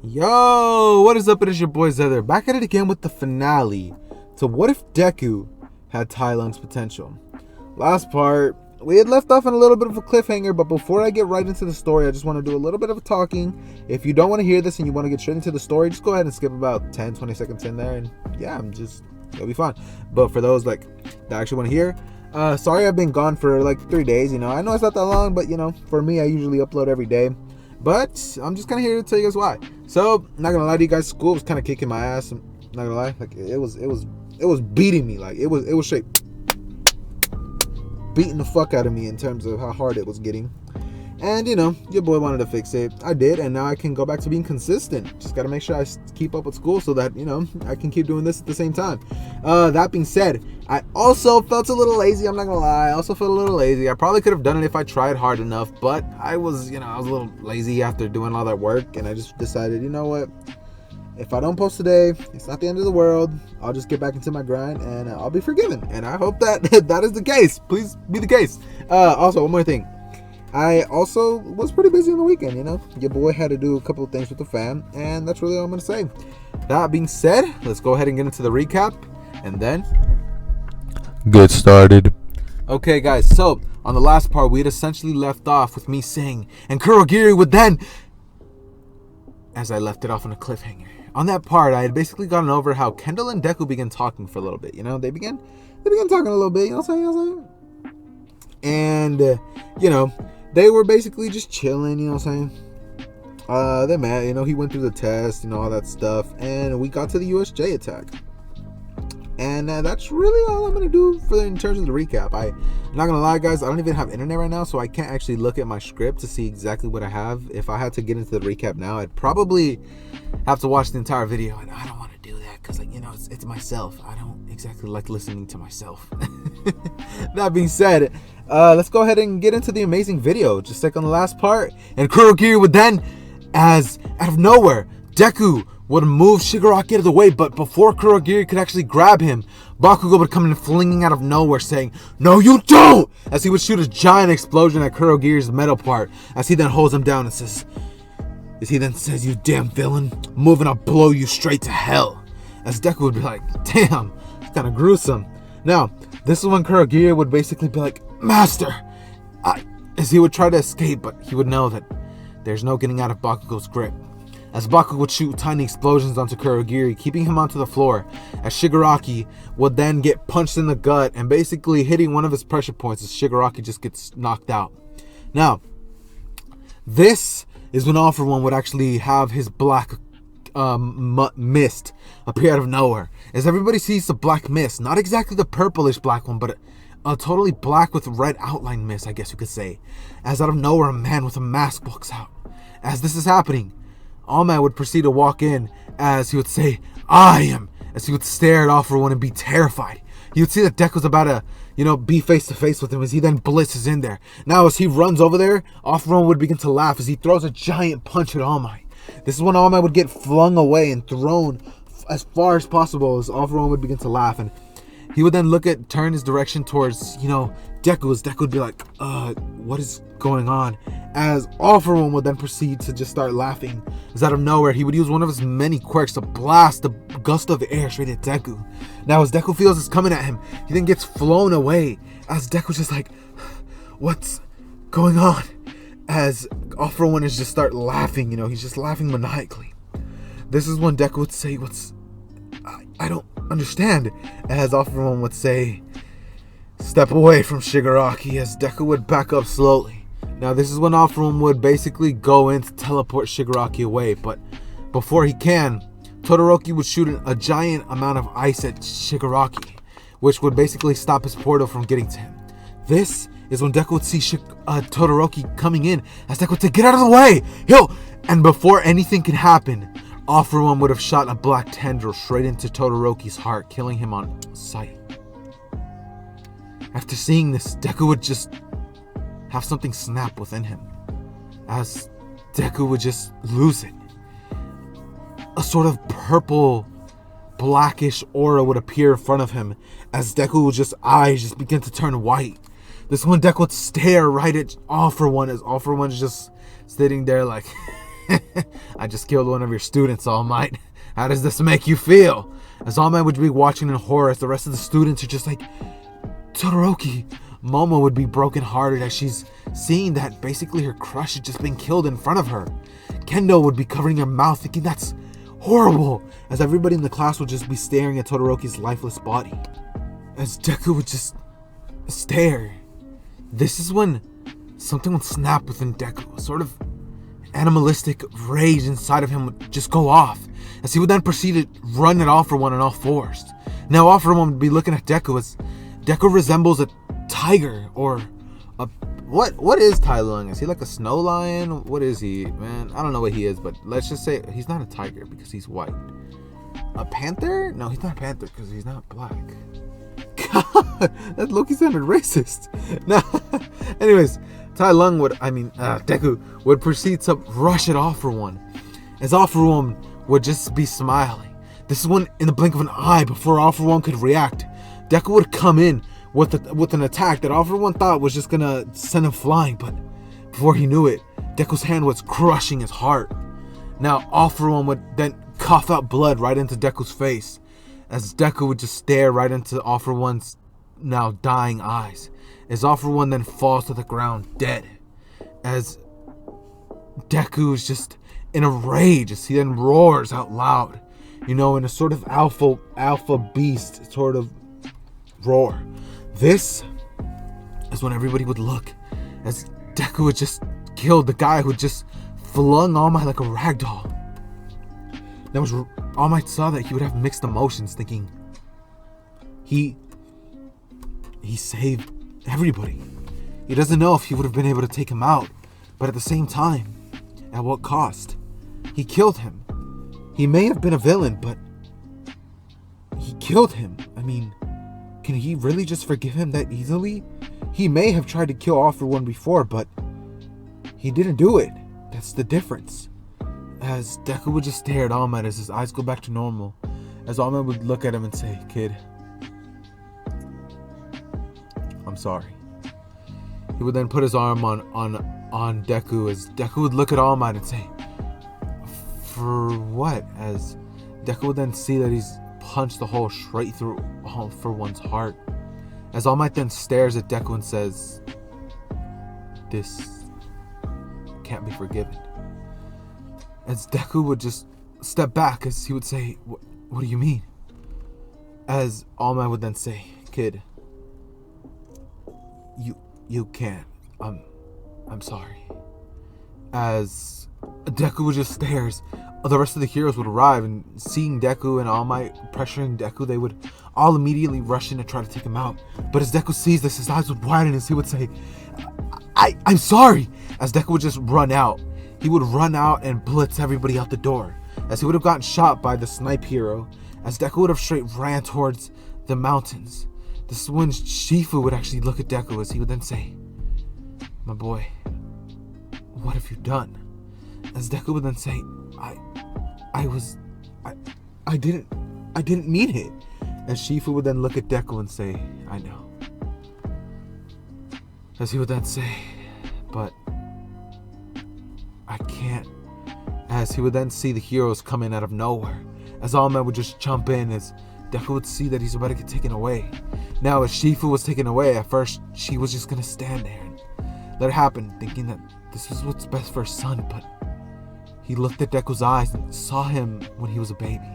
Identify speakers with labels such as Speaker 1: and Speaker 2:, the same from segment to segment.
Speaker 1: Yo, what is up? It is your boy Zether, back at it again with the finale to What If Deku Had Tai Lung's Potential. Last part, we had left off on a little bit of a cliffhanger, but before I get right into the story, I just want to do a little bit of a talking. If you don't want to hear this and you want to get straight into the story, just go ahead and skip about 10-20 seconds in there, and yeah, it'll be fun. But for those that actually want to hear, sorry I've been gone for like 3 days. I know it's not that long, but for me, I usually upload every day. But I'm just kind of here to tell you guys why. So, not gonna lie to you guys, school was kind of kicking my ass. I'm not gonna lie, like it was beating me. Like it was straight beating the fuck out of me in terms of how hard it was getting. And your boy wanted to fix it. I did, and now I can go back to being consistent. Just gotta make sure I keep up with school so that I can keep doing this at the same time. That being said, I also felt a little lazy. I'm not gonna lie. I also felt a little lazy. I probably could have done it if I tried hard enough, but I was a little lazy after doing all that work, and I just decided, you know what? If I don't post today, it's not the end of the world. I'll just get back into my grind, and I'll be forgiven. And I hope that that is the case. Please be the case. Also, one more thing. I also was pretty busy on the weekend, Your boy had to do a couple of things with the fam, and that's really all I'm going to say. That being said, let's go ahead and get into the recap, and then
Speaker 2: get started.
Speaker 1: Okay, guys, so on the last part, we had essentially left off with me saying, and Kurogiri would then, as I left it off on a cliffhanger. On that part, I had basically gotten over how Kendall and Deku began talking for a little bit, They began talking a little bit, what I'm saying? And, they were basically just chilling, what I'm saying? They met, he went through the test, all that stuff, and we got to the USJ attack. And that's really all I'm going to do in terms of the recap. I'm not going to lie, guys, I don't even have internet right now, so I can't actually look at my script to see exactly what I have. If I had to get into the recap now, I'd probably have to watch the entire video, and I don't want to do that because, it's myself. I don't exactly like listening to myself. That being said, let's go ahead and get into the amazing video. Just like on the last part, and Kurogiri would then, as out of nowhere, Deku would move Shigaraki out of the way, but before Kurogiri could actually grab him, Bakugo would come in flinging out of nowhere, saying, "No, you don't!" As he would shoot a giant explosion at Kurogiri's metal part, as he then holds him down and says, "You damn villain, move and I'll blow you straight to hell." As Deku would be like, "Damn, it's kind of gruesome." Now, this is when Kurogiri would basically be like, "Master!" As he would try to escape, but he would know that there's no getting out of Bakugo's grip. As Bakugo would shoot tiny explosions onto Kurogiri, keeping him onto the floor, as Shigaraki would then get punched in the gut and basically hitting one of his pressure points as Shigaraki just gets knocked out. Now, this is when All For One would actually have his black mist appear out of nowhere. As everybody sees the black mist, not exactly the purplish black one, but a totally black with red outline mist, I guess you could say. As out of nowhere, a man with a mask walks out. As this is happening, All Might would proceed to walk in as he would say, "I am," as he would stare at All For One and be terrified. He would see that Deku's about to, be face to face with him as he then blitzes in there. Now, as he runs over there, All For One would begin to laugh as he throws a giant punch at All Might. This is when All Might would get flung away and thrown as far as possible as All For One would begin to laugh. And he would then turn his direction towards, Deku, as Deku would be like, what is going on? As All For One would then proceed to just start laughing. As out of nowhere, he would use one of his many quirks to blast a gust of air straight at Deku. Now, as Deku feels it's coming at him, he then gets flown away. As Deku's just like, what's going on? As All For One is just start laughing, he's just laughing maniacally. This is when Deku would say, I don't understand. As All For One would say, "Step away from Shigaraki," as Deku would back up slowly. Now, this is when All For One would basically go in to teleport Shigaraki away, but before he can, Todoroki would shoot a giant amount of ice at Shigaraki, which would basically stop his portal from getting to him. This is when Deku would see Todoroki coming in, as Deku would say, "Get out of the way! And before anything could happen, All For One would have shot a black tendril straight into Todoroki's heart, killing him on sight. After seeing this, Deku would just have something snap within him, as Deku would just lose it. A sort of purple, blackish aura would appear in front of him, as Deku's eyes just begin to turn white. This one, Deku would stare right at All For One, as All For One's just sitting there like, I just killed one of your students, All Might. How does this make you feel? As All Might would be watching in horror as the rest of the students are just like, Todoroki. Momo would be brokenhearted as she's seeing that basically her crush had just been killed in front of her. Kendo would be covering her mouth thinking that's horrible, as everybody in the class would just be staring at Todoroki's lifeless body. As Deku would just stare. This is when something would snap within Deku. A sort of animalistic rage inside of him would just go off, as he would then proceed to run at All For One on all fours. Now All For One would be looking at Deku as Deku resembles a tiger or a... What is Tai Lung? Is he like a snow lion? What is he, man? I don't know what he is, but let's just say he's not a tiger because he's white. A panther? No, he's not a panther because he's not black. God, that Loki sounded racist. Nah. Anyways, Deku would proceed to rush it All For One, as All For One would just be smiling. This is when, in the blink of an eye, before All For One could react, Deku would come in with an attack that All For One thought was just gonna send him flying, but before he knew it, Deku's hand was crushing his heart. Now All For One would then cough out blood right into Deku's face, as Deku would just stare right into All For One's now dying eyes, as All For One then falls to the ground dead, as Deku is just in a rage as he then roars out loud, in a sort of alpha beast sort of roar. This is when everybody would look, as Deku had just killed the guy who just flung All Might like a rag doll. That was All Might saw that he would have mixed emotions, thinking he saved everybody. He doesn't know if he would have been able to take him out, but at the same time, at what cost? He killed him. He may have been a villain, but he killed him. I mean, can he really just forgive him that easily? He may have tried to kill All For One before, but he didn't do it. That's the difference. As Deku would just stare at All Might as his eyes go back to normal, as All Might would look at him and say, "Kid, I'm sorry." He would then put his arm on Deku, as Deku would look at All Might and say, "For what?" As Deku would then see that he's punched the hole straight through All For One's heart, as All Might then stares at Deku and says, "This can't be forgiven." As Deku would just step back, as he would say, "What do you mean?" As All Might would then say, "Kid, you can't. I'm sorry." As Deku would just stares, the rest of the heroes would arrive, and seeing Deku and All Might pressuring Deku, they would all immediately rush in to try to take him out. But as Deku sees this, his eyes would widen as he would say, I'm sorry." As Deku would just run out. He would run out and blitz everybody out the door, as he would have gotten shot by the snipe hero, as Deku would have straight ran towards the mountains. This is when Shifu would actually look at Deku, as he would then say, "My boy, what have you done?" As Deku would then say, I didn't mean it." As Shifu would then look at Deku and say, "I know." As he would then say, "But I can't." As he would then see the heroes come in out of nowhere, as All Might would just jump in, as Deku would see that he's about to get taken away. Now, as Shifu was taken away, at first she was just gonna stand there and let it happen, thinking that this is what's best for his son, but he looked at Deku's eyes and saw him when he was a baby,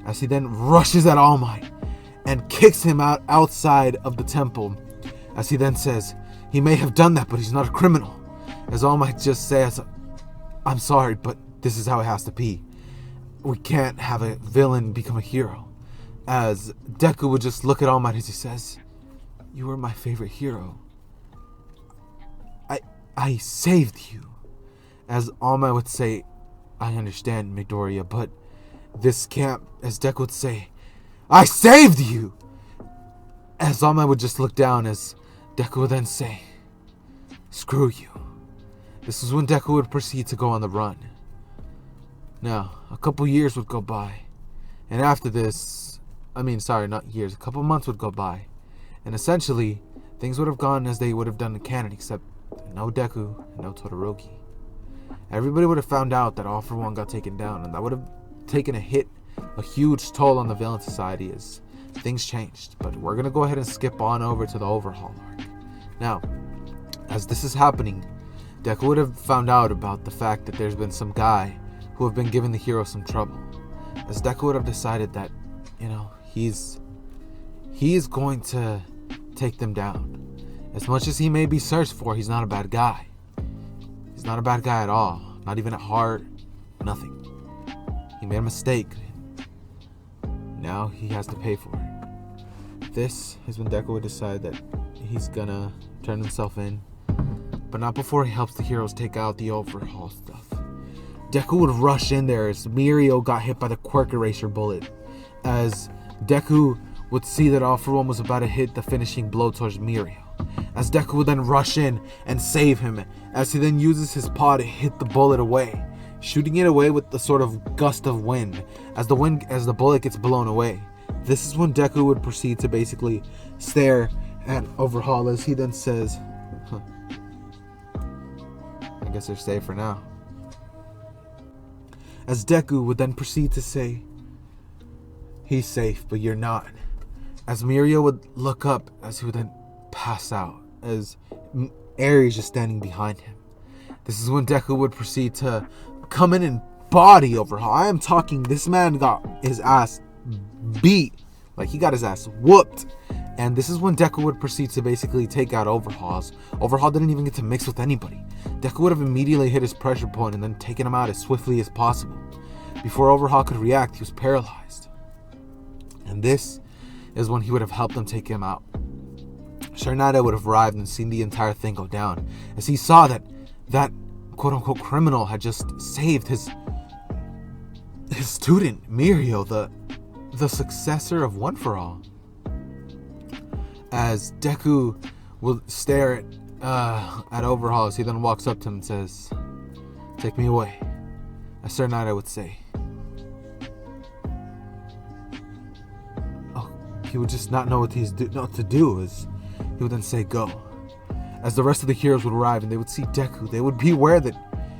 Speaker 1: as he then rushes at All Might and kicks him outside of the temple, as he then says, "He may have done that, but he's not a criminal." As All Might just says, "I'm sorry, but this is how it has to be. We can't have a villain become a hero." As Deku would just look at All Might as he says, "You were my favorite hero. I saved you." As All Might would say, "I understand, Midoriya, but this can't..." As Deku would say, "I saved you!" As All Might would just look down, as Deku would then say, "Screw you." This is when Deku would proceed to go on the run. Now, a couple years would go by, and after this, not years, a couple months would go by, and essentially, things would have gone as they would have done in canon, except no Deku and no Todoroki. everybody would have found out that All For One got taken down, and that would have taken a huge toll on the villain society as things changed. But we're going to go ahead and skip on over to the Overhaul arc. Now, as this is happening, Deku would have found out about the fact that there's been some guy who have been giving the hero some trouble. As Deku would have decided that, he's going to take them down. As much as he may be searched for, he's not a bad guy. He's not a bad guy at all. Not even at heart. Nothing. He made a mistake. Now he has to pay for it. This is when Deku would decide that he's gonna turn himself in. But not before he helps the heroes take out the Overhaul stuff. Deku would rush in there as Mirio got hit by the Quirk Eraser bullet. As Deku would see that All For One was about to hit the finishing blow towards Mirio. As Deku would then rush in and save him, as he then uses his paw to hit the bullet away, shooting it away with the sort of gust of wind, as the bullet gets blown away. This is when Deku would proceed to basically stare at Overhaul as he then says, I guess they're safe for now. As Deku would then proceed to say, he's safe, but you're not. As Mirio would look up as he would then pass out, as Ares is standing behind him. This is when Deku would proceed to come in and body Overhaul. I am talking, this man got his ass beat. Like, he got his ass whooped. And this is when Deku would proceed to basically take out Overhaul. Overhaul didn't even get to mix with anybody. Deku would have immediately hit his pressure point and then taken him out as swiftly as possible. Before Overhaul could react, he was paralyzed. And this is when he would have helped them take him out. Sharnada would have arrived and seen the entire thing go down, as he saw that quote-unquote criminal had just saved his student, Mirio, the successor of One For All. As Deku will stare at Overhaul as he then walks up to him and says, "Take me away," as Sir Knight would say. Oh, he would just not know what to do, as he would then say, "Go." As the rest of the heroes would arrive and they would see Deku, they would be aware that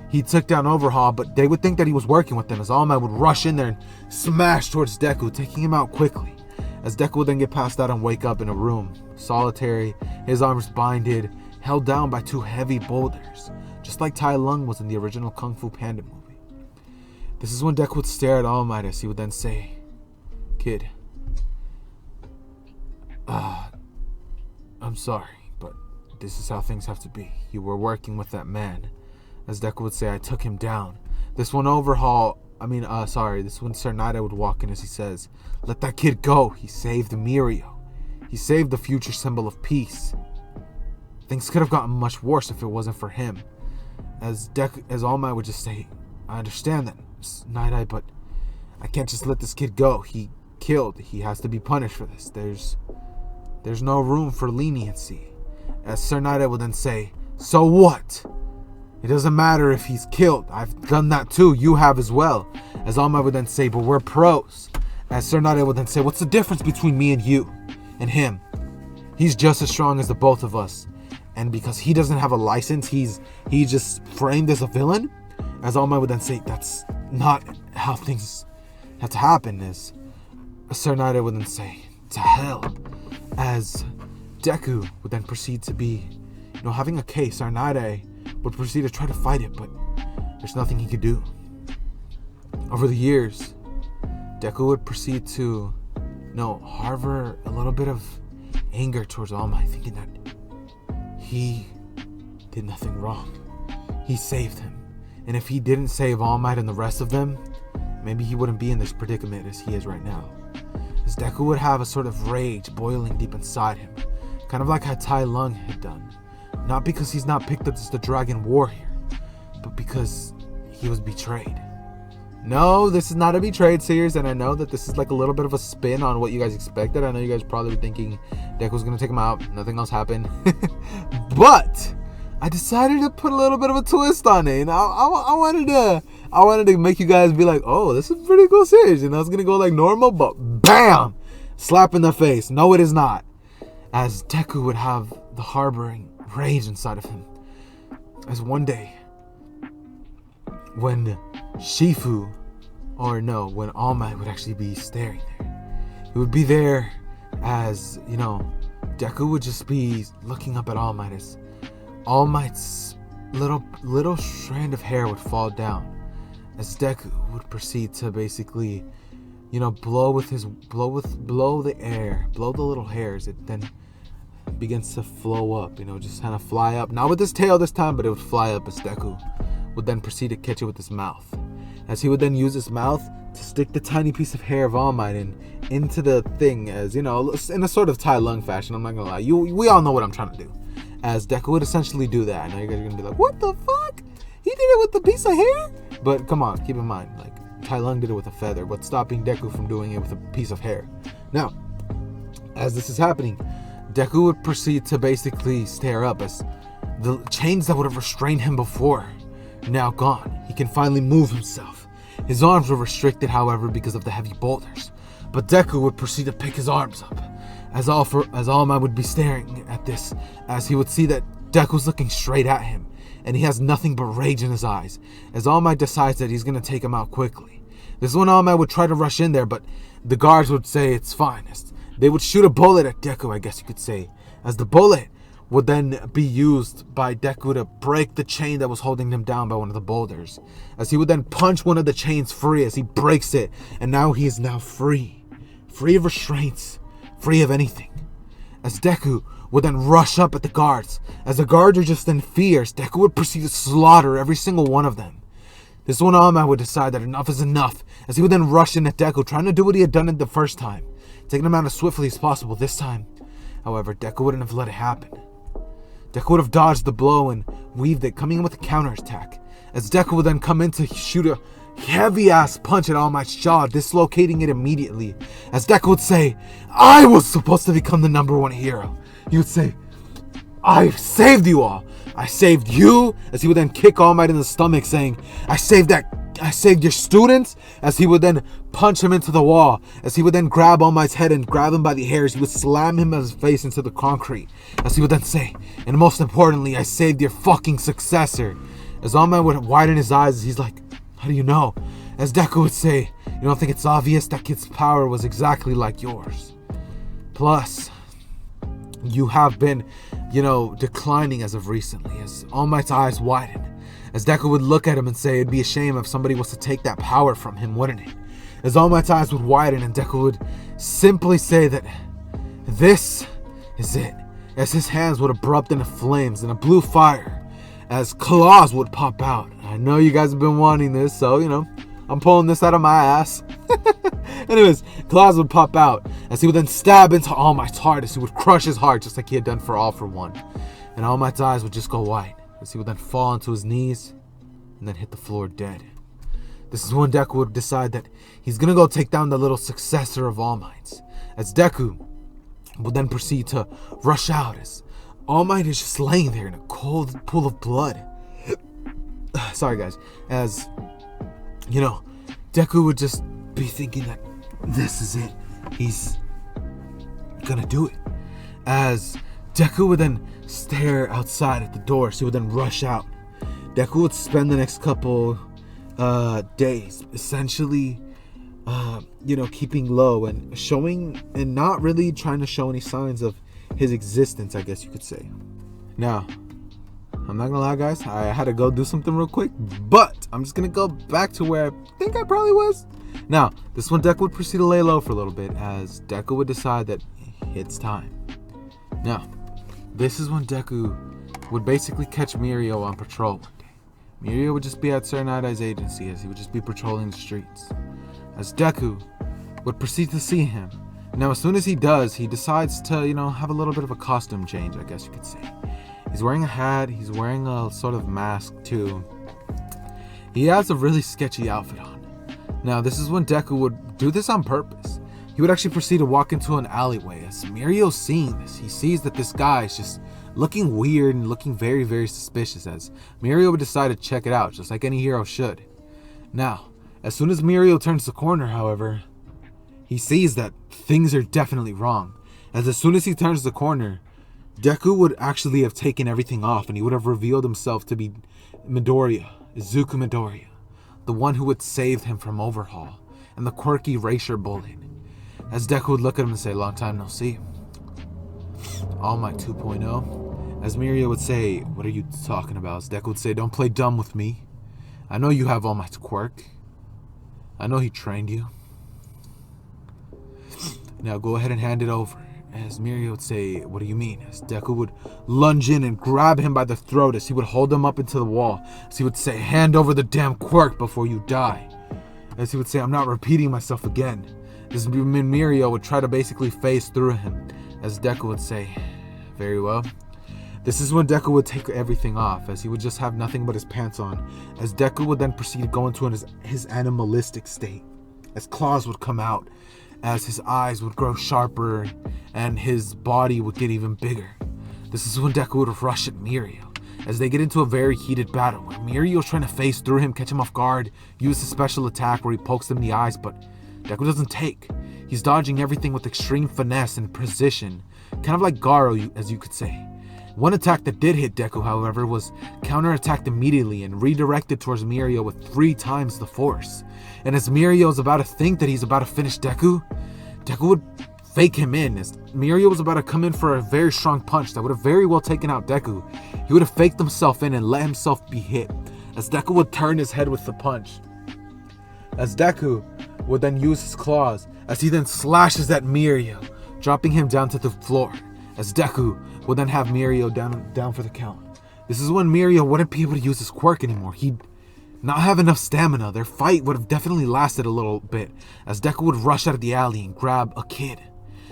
Speaker 1: he took down Overhaul, but they would think that he was working with them, as All Might would rush in there and smash towards Deku, taking him out quickly. As Deku would then get passed out and wake up in a room, solitary, his arms binded, held down by two heavy boulders, just like Tai Lung was in the original Kung Fu Panda movie. This is when Deku would stare at All Might as he would then say, "Kid, I'm sorry, but this is how things have to be. You were working with that man." As Deku would say, "I took him down." This one this one Sir Nida would walk in as he says, "Let that kid go. He saved Mirio. He saved the future symbol of peace. Things could have gotten much worse if it wasn't for him." As All Might would just say, "I understand that, Night-Eye, but I can't just let this kid go. He killed. He has to be punished for this. There's no room for leniency." As Sir Night-Eye would then say, "So what? It doesn't matter if he's killed. I've done that too. You have as well." As All Might would then say, "But we're pros." As Sir Night-Eye would then say, "What's the difference between me and you and him? He's just as strong as the both of us. And because he doesn't have a license, he's just framed as a villain." As All Might would then say, "That's not how things have to happen." As Sir Night-Eye would then say, "To hell." As Deku would then proceed to be, having a case, Sir Night-Eye would proceed to try to fight it, but there's nothing he could do. Over the years, Deku would proceed to, harbor a little bit of anger towards All Might, thinking that he did nothing wrong. He saved him. And if he didn't save All Might and the rest of them, maybe he wouldn't be in this predicament as he is right now. As Deku would have a sort of rage boiling deep inside him, kind of like how Tai Lung had done. Not because he's not picked up as the Dragon Warrior, but because he was betrayed. No, this is not a betrayed series, and I know that this is like a little bit of a spin on what you guys expected. I know you guys probably were thinking Deku was going to take him out, nothing else happened. But I decided to put a little bit of a twist on it. I wanted to make you guys be like, "Oh, this is a pretty cool series." And I was going to go like normal, but BAM! Slap in the face. No, it is not. As Deku would have the harboring rage inside of him. As one day, when Shifu, or no, when All Might would actually be staring there. He would be there as, Deku would just be looking up at All Might as All Might's little strand of hair would fall down as Deku would proceed to basically, blow the air, blow the little hairs. It then begins to flow up, just kind of fly up. Not with his tail this time, but it would fly up as Deku would then proceed to catch it with his mouth. As he would then use his mouth to stick the tiny piece of hair of All Might into the thing, as, in a sort of Tai Lung fashion. I'm not gonna lie. We all know what I'm trying to do. As Deku would essentially do that. I know you guys are gonna be like, what the fuck? He did it with the piece of hair? But come on, keep in mind, Tai Lung did it with a feather. What's stopping Deku from doing it with a piece of hair? Now, as this is happening, Deku would proceed to basically stare up as the chains that would have restrained him before now gone. He can finally move himself. His arms were restricted, however, because of the heavy boulders. But Deku would proceed to pick his arms up, as All Might would be staring at this, as he would see that Deku's looking straight at him, and he has nothing but rage in his eyes, as All Might decides that he's going to take him out quickly. This is when All Might would try to rush in there, but the guards would say it's fine. They would shoot a bullet at Deku, I guess you could say, as the bullet would then be used by Deku to break the chain that was holding him down by one of the boulders, as he would then punch one of the chains free as he breaks it, and now he is now free of restraints, free of anything. As Deku would then rush up at the guards, as the guards are just in fear, Deku would proceed to slaughter every single one of them. This is when All Might would decide that enough is enough, as he would then rush in at Deku, trying to do what he had done it the first time, taking him out as swiftly as possible. This time, however, Deku wouldn't have let it happen. Deku would have dodged the blow and weaved it, coming in with a counterattack, as Deku would then come in to shoot a heavy-ass punch at All Might's jaw, dislocating it immediately, as Deku would say, I was supposed to become the #1 hero. He would say, I saved you all. I saved you, as he would then kick All Might in the stomach, saying, I saved your students, as he would then punch him into the wall, as he would then grab All Might's head and grab him by the hairs. He would slam him his face into the concrete, as he would then say, and most importantly, I saved your fucking successor. As All Might would widen his eyes, he's like, how do you know? As Deku would say, you don't think it's obvious that kid's power was exactly like yours? Plus, you have been, declining as of recently. As All Might's eyes widened, as Deku would look at him and say, it'd be a shame if somebody was to take that power from him, wouldn't it? As All Might's eyes would widen, and Deku would simply say that this is it. As his hands would erupt into flames and a blue fire, as claws would pop out. I know you guys have been wanting this, so, I'm pulling this out of my ass. Anyways, claws would pop out, as he would then stab into All Might's heart, as he would crush his heart, just like he had done for All for One. And All Might's eyes would just go white, as he would then fall onto his knees, and then hit the floor dead. This is when Deku would decide that he's gonna go take down the little successor of All Might's, as Deku would then proceed to rush out, as All Might is just laying there in a cold pool of blood. Sorry guys, as, Deku would just be thinking that this is it. He's gonna do it. As Deku would then stare outside at the door, so he would then rush out. Deku would spend the next couple days essentially, keeping low and showing and not really trying to show any signs of his existence, I guess you could say. Now, I'm not gonna lie, guys, I had to go do something real quick, but I'm just gonna go back to where I think I probably was. Now, this one, Deku would proceed to lay low for a little bit, as Deku would decide that it's time. Now, this is when Deku would basically catch Mirio on patrol one day. Mirio would just be at Sir Night-Eye's agency, as he would just be patrolling the streets. As Deku would proceed to see him. Now, as soon as he does, he decides to, have a little bit of a costume change, I guess you could say. He's wearing a hat, he's wearing a sort of mask too. He has a really sketchy outfit on. Now, this is when Deku would do this on purpose. He would actually proceed to walk into an alleyway. As Mirio's seeing this, he sees that this guy is just looking weird and looking very, very suspicious, as Mirio would decide to check it out, just like any hero should. Now, as soon as Mirio turns the corner, however, he sees that things are definitely wrong. As soon as he turns the corner, Deku would actually have taken everything off, and he would have revealed himself to be Midoriya, Izuku Midoriya. the one who would save him from Overhaul, and the quirky racer bullet. As Deku would look at him and say, long time no see. All Might 2.0. As Mirio would say, what are you talking about? As Deku would say, don't play dumb with me. I know you have All Might's quirk. I know he trained you. Now go ahead and hand it over. As Mirio would say, what do you mean? As Deku would lunge in and grab him by the throat as he would hold him up into the wall. As he would say, hand over the damn quirk before you die. As he would say, I'm not repeating myself again. As Mirio would try to basically phase through him. As Deku would say, very well. This is when Deku would take everything off, as he would just have nothing but his pants on. As Deku would then proceed to go into his animalistic state. As claws would come out. As his eyes would grow sharper and his body would get even bigger. This is when Deku would rush at Mirio, as they get into a very heated battle where Mirio's trying to phase through him, catch him off guard, use a special attack where he pokes him in the eyes, but Deku doesn't take. He's dodging everything with extreme finesse and precision, kind of like Garo, as you could say. One attack that did hit Deku, however, was counterattacked immediately and redirected towards Mirio with 3 times the force. And as Mirio is about to think that he's about to finish Deku would fake him in. As Mirio was about to come in for a very strong punch that would have very well taken out Deku, he would have faked himself in and let himself be hit, as Deku would turn his head with the punch. As Deku would then use his claws, as he then slashes at Mirio, dropping him down to the floor, as Deku would then have Mirio down for the count. This is when Mirio wouldn't be able to use his quirk anymore. He'd not have enough stamina. Their fight would have definitely lasted a little bit, as Deku would rush out of the alley and grab a kid.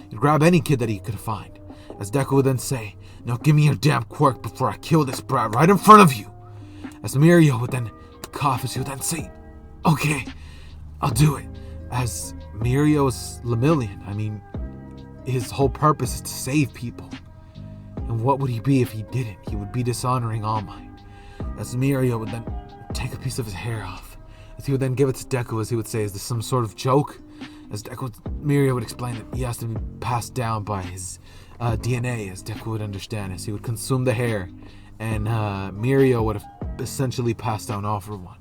Speaker 1: He'd grab any kid that he could find, as Deku would then say, now give me your damn quirk before I kill this brat right in front of you. As Mirio would then cough, as he would then say, okay, I'll do it. As Mirio is Lemillion, I mean, his whole purpose is to save people. And what would he be if he didn't? He would be dishonoring All Might. As Mirio would then take a piece of his hair off, as he would then give it to Deku, as he would say, is this some sort of joke? As Mirio would explain that he has to be passed down by his DNA, as Deku would understand, as he would consume the hair, and Mirio would have essentially passed down all for one.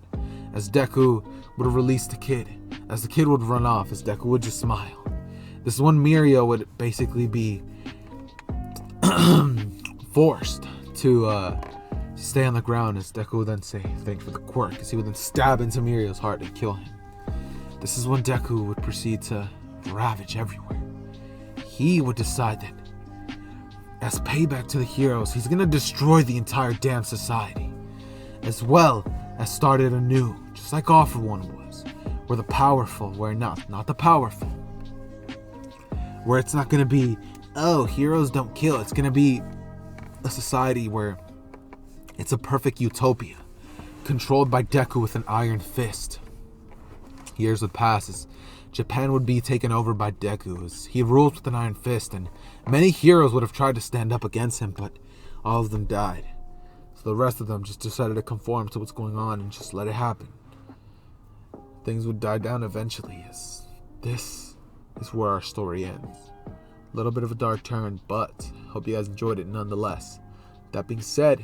Speaker 1: As Deku would have released the kid, as the kid would run off, as Deku would just smile. This is when Mirio would basically be forced to stay on the ground, as Deku would then say, thanks for the quirk, as he would then stab into Mirio's heart and kill him. This is when Deku would proceed to ravage everywhere. He would decide that as payback to the heroes, he's gonna destroy the entire damn society, as well as start it anew, just like All For One was, where the powerful, where not the powerful, where it's not gonna be, oh, heroes don't kill. It's gonna be a society where it's a perfect utopia, controlled by Deku with an iron fist. Years would pass as Japan would be taken over by Deku, as he rules with an iron fist, and many heroes would have tried to stand up against him, but all of them died. So the rest of them just decided to conform to what's going on and just let it happen. Things would die down eventually, as this is where our story ends. A little bit of a dark turn, but hope you guys enjoyed it nonetheless. That being said,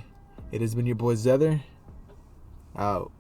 Speaker 1: it has been your boy Zether, out.